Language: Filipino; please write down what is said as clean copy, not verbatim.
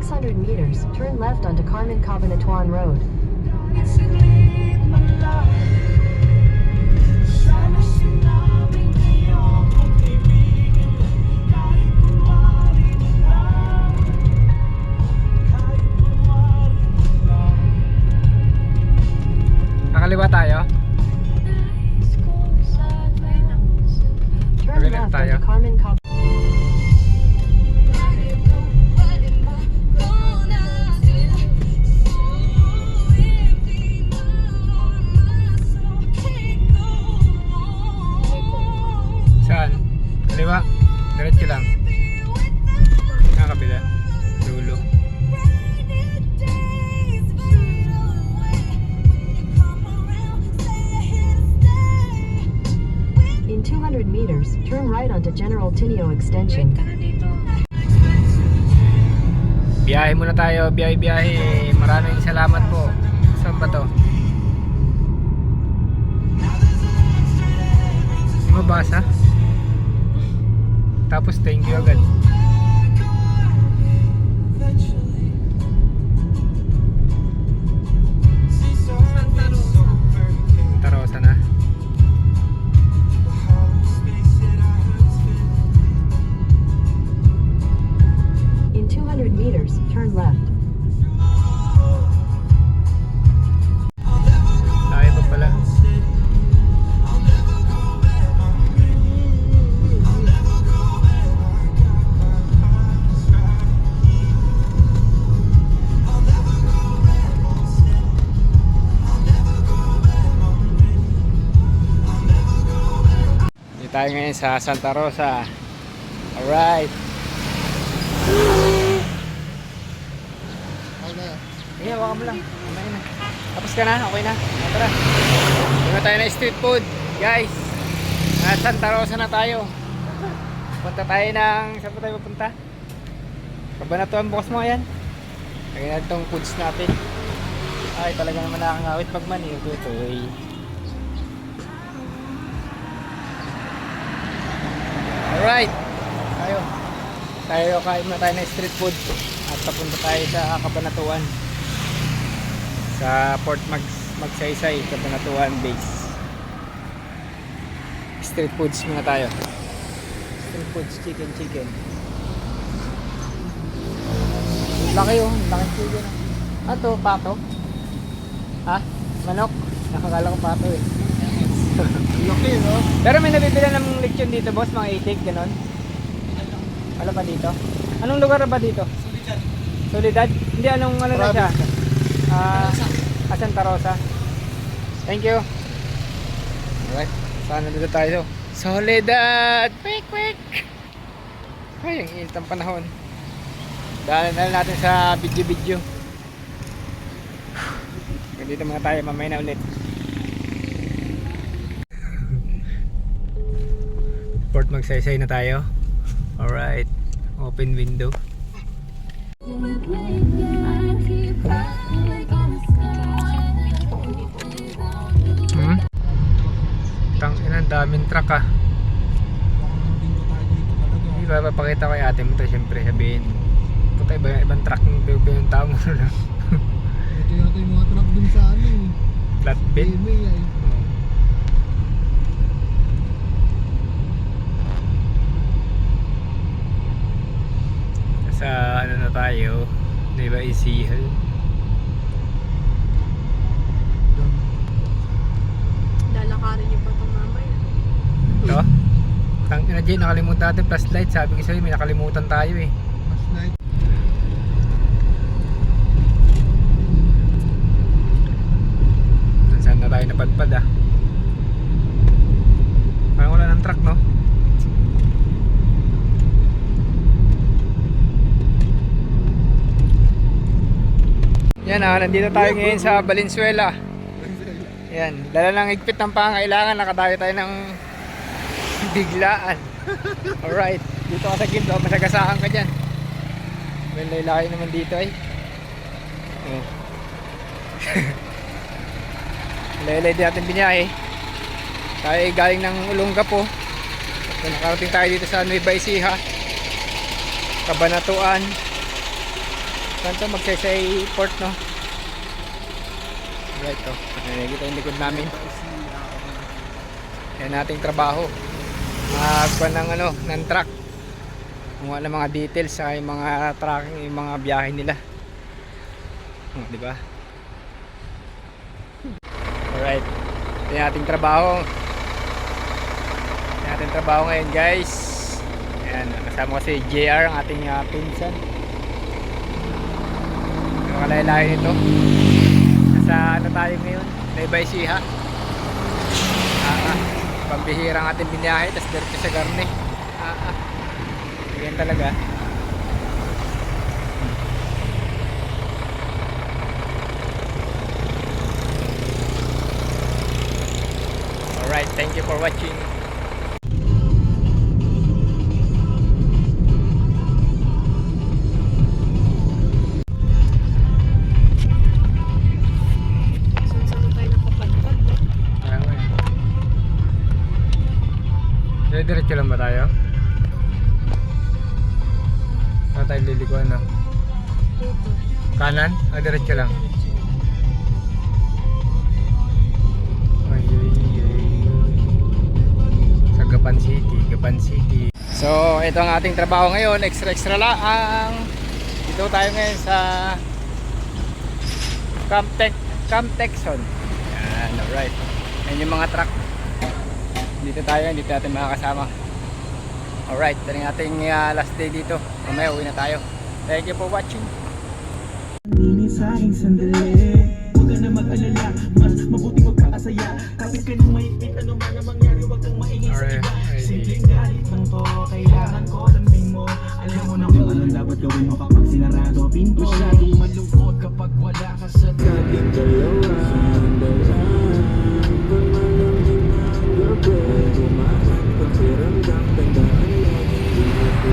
600 meters, turn left onto Carmen Cabanatuan Road. Nakaliwa tayo. Turn Kaliwa left tayo. onto Carmen Cabanatuan. Saan? Kaliwa. Diretso lang. Nakakabila. Dulo. In 200 meters, turn right onto General Tinio Extension. Biyahe muna tayo. Biyahe. Maraming salamat po. Saan ba to? Mabasa. Tapos thank you agad. Santa Rosa na. In 200 meters, turn left. Tayo pa pala. Tayo ngayon sa Santa Rosa. Alright. Iya, waka mo lang. Okay na. Tapos ka na, okay na. Tara. Punta tayo na street food, guys. At Santa Rosa na tayo. Punta tayo ng, saan pa tayo pupunta? Cabanatuan, bukas mo yan. Lagyan natin itong foods natin. Ay, talaga naman nakakangawit pag mani. Tutoy. Alright. Tayo kain na tayo ng street food. At papunta tayo sa Cabanatuan. Sa Port Magsaysay, Cabanatuan base. Street foods muna tayo. Street foods, chicken. Laki oh, laki chicken. Ano to, pato? Ha? Manok? Nakakala ko pato eh. Laki, no? Pero may nabibila ng lechon dito, boss, mga itik, ganon. Wala pa dito? Anong lugar ba dito? Soledad. Hindi, anong ano na siya? Santa Rosa. Thank you. Alright, sana dito tayo. Soledad! Quick! Ay, ang init ang panahon. Daanan na natin sa video. Dito muna tayo, mamaya na ulit. Port Magsaysay na tayo. Alright, open window. Tangina, ang daming truck ah. Hindi ba papakita ko kay ate mo to, syempre sabihin puta, ibang truck yung tao mo na. Ito yata yung mga truck dun sa ano eh. Flatbed. PMA ay. Sa ano na tayo, di ba, Isihal. Lalakarin niyo pa itong mamaya. Ito? Tangina Jay, nakalimutan natin flashlight. Sabi ko sa'yo, may nakalimutan tayo eh. Last night. Saan na tayo napadpad ah. Parang wala ng truck, no? Yan ah, nandito tayo ngayon sa Valenzuela. Yan, dala ng higpit ng pangailangan, nakadayo tayo ng biglaan. Alright, dito ka sa Gimlo, masagasahan ka dyan. May laylaki naman dito ay. Oh. Laylay din natin binyahe. Tayo ay galing ng Olongapo. At nakarating tayo dito sa Nueva Ecija, Cabanatuan. Saan to? Magsasay port, no? Right, to. Nakikita yung likod namin. Yan ating trabaho. Magkuhan ng ano, ng truck. Kumuha ng mga details sa yung mga tracking, yung mga biyahe nila. Di ba? Alright. Ito yung ating trabaho. Ito yung ating trabaho ngayon, guys. Ayan, kasama ko si JR, ang ating pinsan. Yung kalaylayan nito. Nasa ano tayo ngayon? Nueva Ecija. Pambihira ang ating biniyahe, tapos diretso sa Garne. Ganyan talaga. Alright, thank you for watching. Saan tayo nakapadpad? Diretso lang ba tayo? Saan tayo lilikuan na? Dito. Kanan? Diretso lang. Sa Gapan City, Gapan City. So, ito ang ating trabaho ngayon. Extra lang. Dito tayo ngayon sa Camp Texon. Yan, alright. Yan yung mga truck. Dito tayo, dito natin makakasama. Alright, ito yung ating last day dito. Mamaya uwi na tayo. Thank you for watching. Nini sa aking sandali. Huwag ka na mag-alala, mas mabuting magkakasaya. Kapit ka nung mahigpit, ano man ang mangyari, huwag kang maingay sa iba. Simpleng galit lang to, kailangan ko lambing mo. Alam mo na kung anong dapat gawin mo kapag sinarado pinto. Masyadong malungkot kapag wala ka sa dating dalawa. Pakiramdam, tandaan lang, hindi mo ko